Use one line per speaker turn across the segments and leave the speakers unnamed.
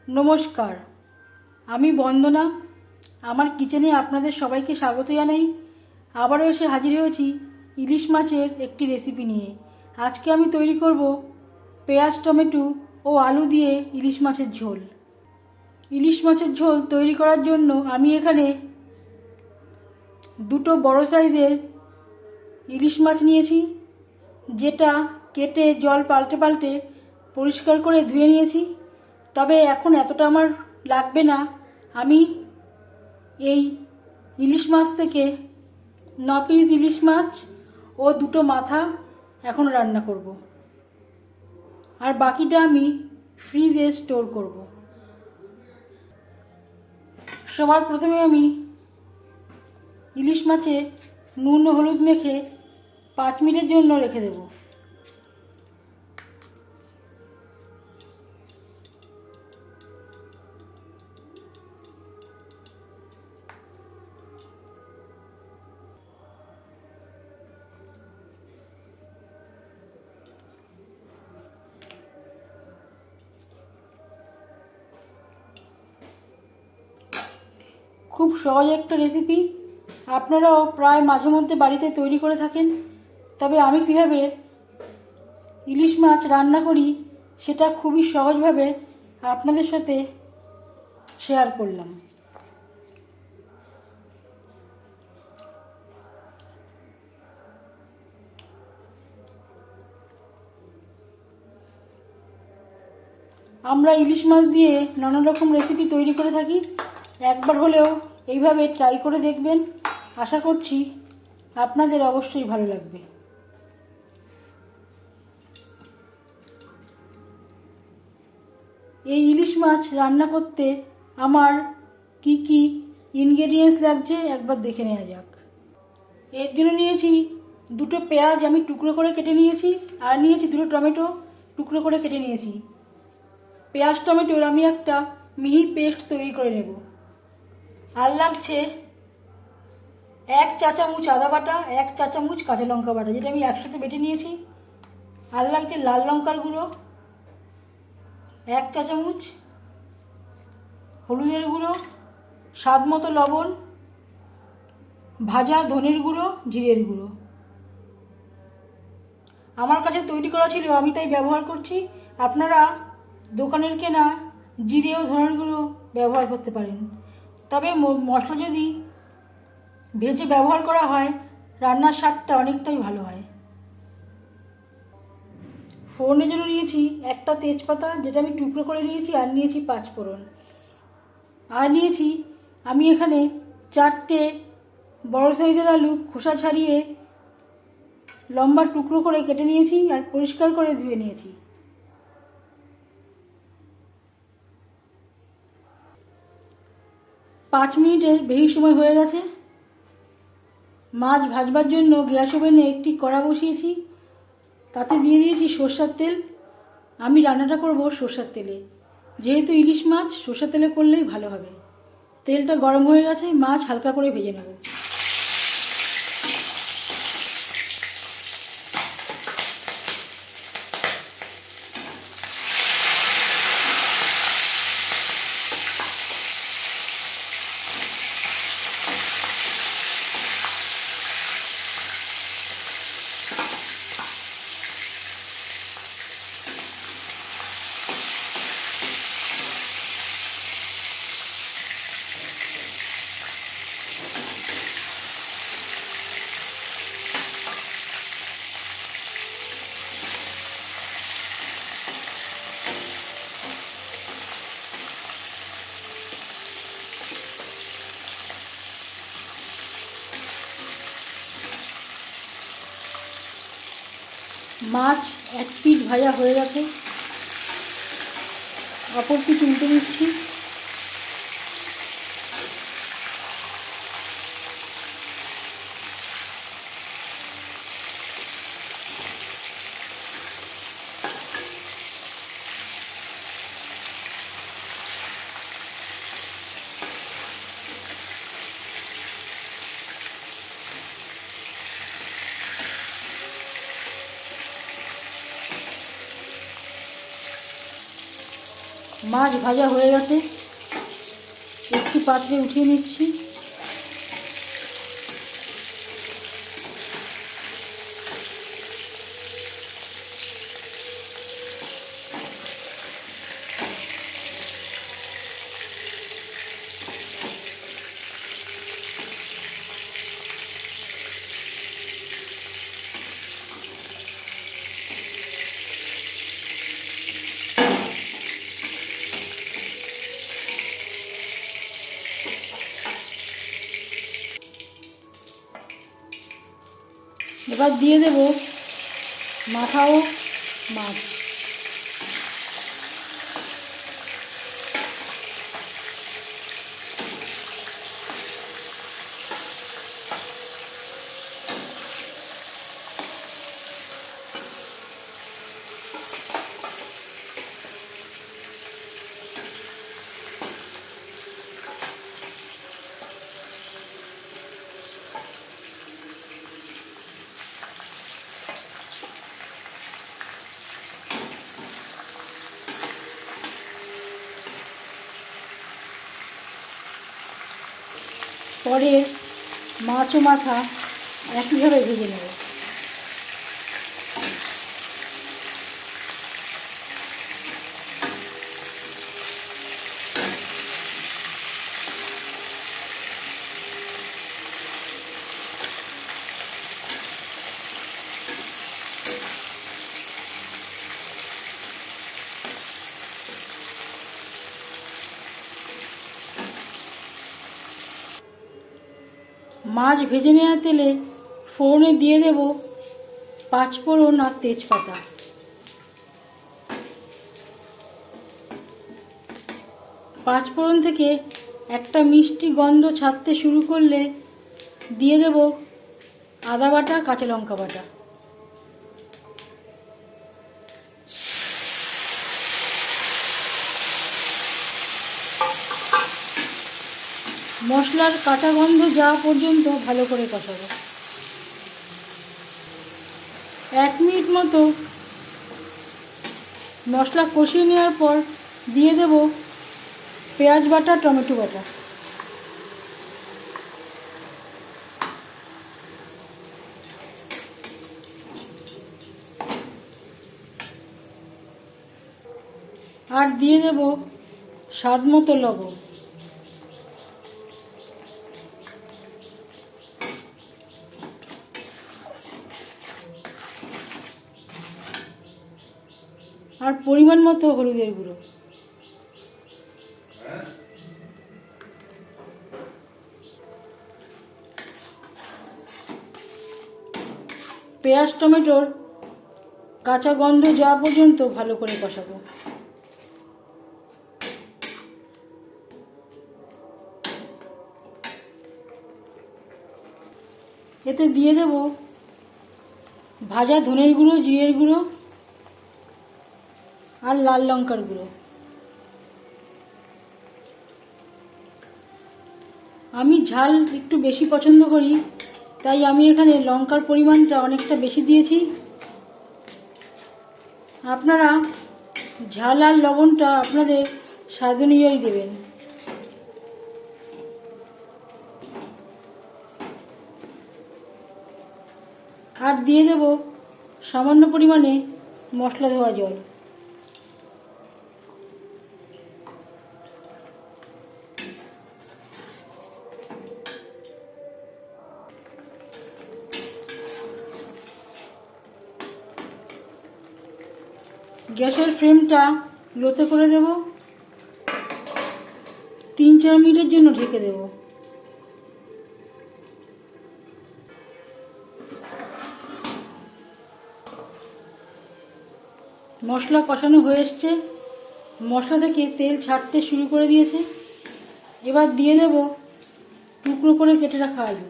নমস্কার, আমি বন্দনা। আমার কিচেনে আপনাদের সবাইকে স্বাগত জানাই। আবারও এসে হাজির হয়েছি ইলিশ মাছের একটি রেসিপি নিয়ে। আজকে আমি তৈরি করব পেঁয়াজ, টমেটো ও আলু দিয়ে ইলিশ মাছের ঝোল। ইলিশ মাছের ঝোল তৈরি করার জন্য আমি এখানে দুটো বড় সাইজের ইলিশ মাছ নিয়েছি, যেটা কেটে জল পাল্টে পাল্টে পরিষ্কার করে ধুয়ে নিয়েছি। তবে এখন এতটা আমার লাগবে না। আমি এই ইলিশ মাছ থেকে 9 পিস ইলিশ মাছ ও দুটো মাথা এখন রান্না করব, আর বাকিটা আমি ফ্রিজে স্টোর করব। সবার প্রথমে আমি ইলিশ মাছে নুন ও হলুদ মেখে 5 মিনিটের জন্য রেখে দেব। খুব সহজ একটা রেসিপি, আপনারাও প্রায় মাঝে মধ্যে বাড়িতে তৈরি করে থাকেন। তবে আমি কীভাবে ইলিশ মাছ রান্না করি সেটা খুবই সহজভাবে আপনাদের সাথে শেয়ার করলাম। আমরা ইলিশ মাছ দিয়ে নানা রকম রেসিপি তৈরি করে থাকি। একবার হলেও এইভাবে ট্রাই করে দেখবেন, আশা করছি আপনাদের অবশ্যই ভালো লাগবে। এই ইলিশ মাছ রান্না করতে আমার কি কি ইনগ্রেডিয়েন্টস লাগছে একবার দেখে নেওয়া যাক। এর জন্য নিয়েছি দুটো পেঁয়াজ আমি টুকরো করে কেটে নিয়েছি, আর নিয়েছি দুটো টমেটো টুকরো করে কেটে নিয়েছি। পেঁয়াজ টমেটোর আমি একটা মিহি পেস্ট তৈরি করে নেব। আর লাগছে 1 চা চামচ আদা বাটা, 1 চা চামচ কাঁচা লঙ্কা বাটা, যেটা আমি একসাথে বেটে নিয়েছি। আর লাগছে লাল লঙ্কার গুঁড়ো 1 চা চামচ, হলুদের গুঁড়ো, স্বাদ মতো লবণ, ভাজা ধনের গুঁড়ো, জিরের গুঁড়ো। আমার কাছে তৈরি করা ছিল, আমি তাই ব্যবহার করছি। আপনারা দোকানের কেনা জিরে ও ধনের গুঁড়ো ব্যবহার করতে পারেন। তবে মশলা যদি ভেজে ব্যবহার করা হয়, রান্নার স্বাদটা অনেকটাই ভালো হয়। ফোড়নের জন্য নিয়েছি একটা তেজপাতা, যেটা আমি টুকরো করে নিয়েছি, আর নিয়েছি 5 ফোড়ন। আর নিয়েছি আমি এখানে 4টে বড় সাইজের আলু খোসা ছাড়িয়ে লম্বা টুকরো করে কেটে নিয়েছি, আর পরিষ্কার করে ধুয়ে নিয়েছি। পাঁচ মিনিটের বেশি সময় হয়ে গেছে। মাছ ভাজবার জন্য গ্যাস ওভেনে একটি কড়া বসিয়েছি, তাতে দিয়ে দিয়েছি সরষের তেল। আমি রান্নাটা করব সরষের তেলে, যেহেতু ইলিশ মাছ সরষের তেলে করলেই ভালো হবে। তেলটা গরম হয়ে গেছে, মাছ হালকা করে ভেজে নেব। মাছ এক পিঠ ভাজা হয়ে গেছে, অপর পিঠ উল্টে দিচ্ছি। মাছ ভাজা হয়ে গেছে, একটু পাত্রে উঠিয়ে নিচ্ছি। এবার দিয়ে দেব মাথা ও মাছ। পরের মাছ ও মাথা একইভাবে ভেজে নেব। মাছ ভেজে নেওয়া তেলে ফোড়নে দিয়ে দেব পাঁচফোড়ন আর তেজপাতা। পাঁচফোড়ন থেকে একটা মিষ্টি গন্ধ ছাড়তে শুরু করলে দিয়ে দেব আদা বাটা, কাঁচা লঙ্কা বাটা। মশলার কাঁচা গন্ধ যাওয়া পর্যন্ত ভালো করে কষাবো। 1 মিনিট মতো মশলা কষিয়ে নেওয়ার পর দিয়ে দেব পেঁয়াজ বাটা, টমেটো বাটা। আর দিয়ে দেব স্বাদ মতো লবণ। আর পরিমাণ মতো হলুদের গুঁড়ো। পেঁয়াজ টমেটোর কাঁচা গন্ধ যাওয়া পর্যন্ত ভালো করে কষাবো। এতে দিয়ে দেব ভাজা ধনের গুঁড়ো, জিরের গুঁড়ো আর লাল লঙ্কার গুঁড়ো। আমি ঝাল একটু বেশি পছন্দ করি, তাই আমি এখানে লঙ্কার পরিমাণটা অনেকটা বেশি দিয়েছি। আপনারা ঝাল আর লবণটা আপনাদের স্বাদ অনুযায়ী দেবেন। আর দিয়ে দেব সামান্য পরিমাণে মশলা ধোয়া জল। গ্যাসের ফ্লেমটা লোতে করে দেব। 3-4 মিনিটের জন্য ঢেকে দেব। মশলা কষানো হয়ে এসছে, মশলা থেকে তেল ছাড়তে শুরু করে দিয়েছে। এবার দিয়ে দেব টুকরো করে কেটে রাখা আলু।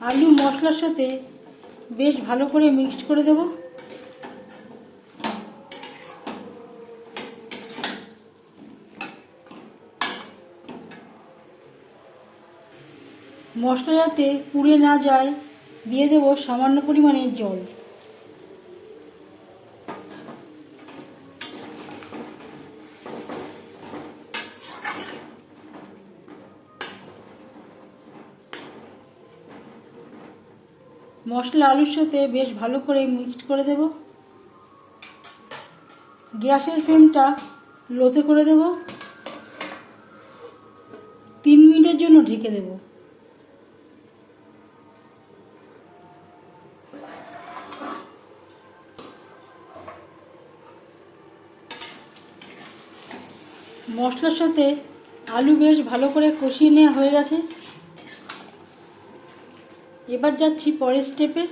আলু মশলার সাথে বেশ ভালো করে মিক্সড করে দেব। মশলা যাতে পুড়ে না যায় দিয়ে দেব সামান্য পরিমাণে জল। মশলা আলুর সাথে বেশ ভালো করে মিক্সড করে দেব। গ্যাসের ফ্লেমটা লোতে করে দেব। 3 মিনিটের জন্য ঢেকে দেব। মশলার সাথে আলু বেশ ভালো করে কষিয়ে নেওয়া হয়ে গেছে। এবার যাচ্ছি পরের স্টেপে।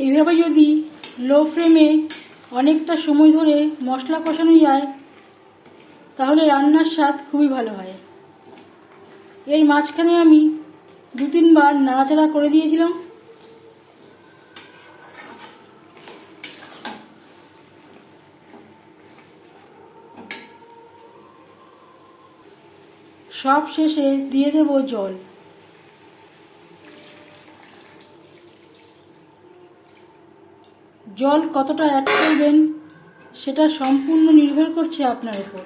এইভাবে যদি লো ফ্লেমে অনেকটা সময় ধরে মশলা কষানো যায় তাহলে রান্নার স্বাদ খুবই ভালো হয়। এর মাঝখানে আমি 2-3 বার নাড়াচাড়া করে দিয়েছিলাম। সব শেষে দিয়ে দেব জল। জল কতটা অ্যাড করবেন সেটা সম্পূর্ণ নির্ভর করছে আপনার উপর।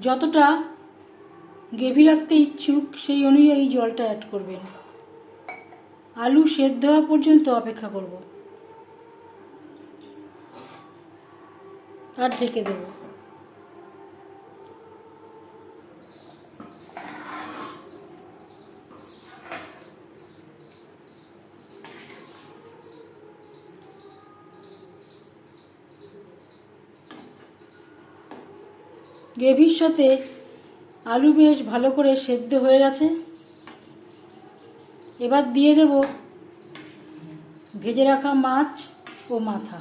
যতটা গ্রেভি রাখতে ইচ্ছুক সেই অনুযায়ী জলটা অ্যাড করবেন। আলু সেদ্ধ হওয়া পর্যন্ত অপেক্ষা করব আর ঢেকে দেব। গ্রেভির সাথে আলু বেশ ভালো করে সেদ্ধ হয়ে গেছে। এবার দিয়ে দেব ভেজে রাখা মাছ ও মাথা।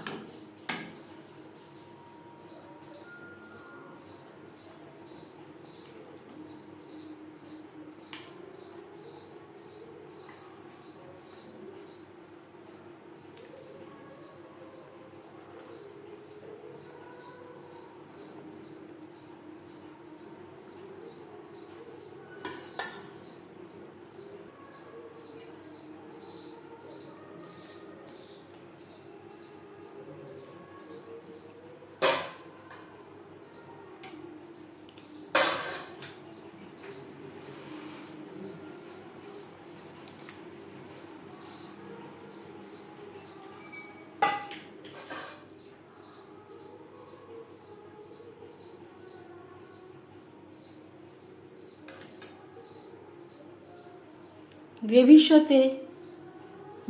গ্রেভির সাথে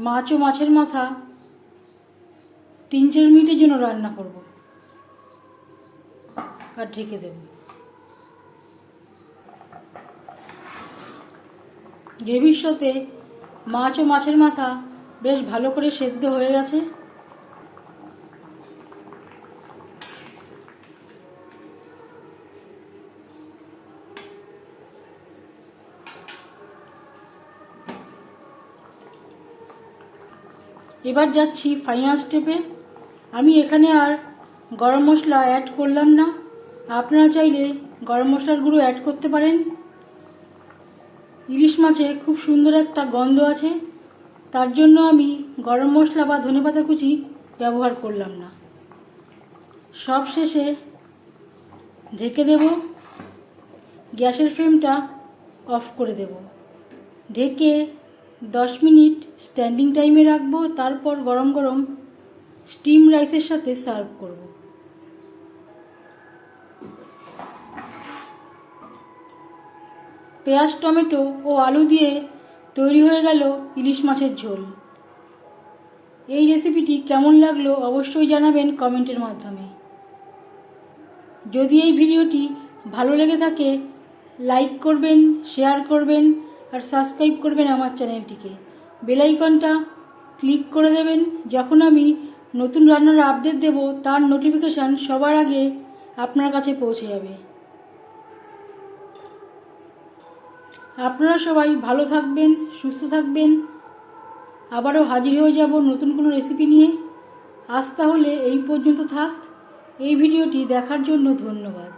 মাছ ও মাছের মাথা 3-4 মিনিটের জন্য রান্না করব আর ঢেকে দেব। গ্রেভির সাথে মাছ ও মাছের মাথা বেশ ভালো করে সেদ্ধ হয়ে গেছে। এবার যাচ্ছি ফাইনাল স্টেপে। আমি এখানে আর গরম মশলা অ্যাড করলাম না। আপনারা চাইলে গরম মশলার গুঁড়ো অ্যাড করতে পারেন। ইলিশ মাছে খুব সুন্দর একটা গন্ধ আছে, তার জন্য আমি গরম মশলা বা ধনেপাতা কুচি ব্যবহার করলাম না। সব শেষে ঢেকে দেব। গ্যাসের ফ্লেমটা অফ করে দেব। ঢেকে 10 মিনিট স্ট্যান্ডিং টাইমে রাখবো। তারপর গরম গরম স্টিম রাইসের সাথে সার্ভ করব। পেঁয়াজ, টমেটো ও আলু দিয়ে তৈরি হয়ে গেল ইলিশ মাছের ঝোল। এই রেসিপিটি কেমন লাগলো অবশ্যই জানাবেন কমেন্টের মাধ্যমে। যদি এই ভিডিওটি ভালো লেগে থাকে লাইক করবেন, শেয়ার করবেন আর সাবস্ক্রাইব করবেন আমার চ্যানেলটিকে। বেল আইকনটা ক্লিক করে দেবেন। যখন আমি নতুন রান্নার আপডেট দেব তার নোটিফিকেশান সবার আগে আপনার কাছে পৌঁছে যাবে। আপনারা সবাই ভালো থাকবেন, সুস্থ থাকবেন। আবারও হাজির হয়ে যাব নতুন কোনো রেসিপি নিয়ে। আজ তাহলে এই পর্যন্ত থাক। এই ভিডিওটি দেখার জন্য ধন্যবাদ।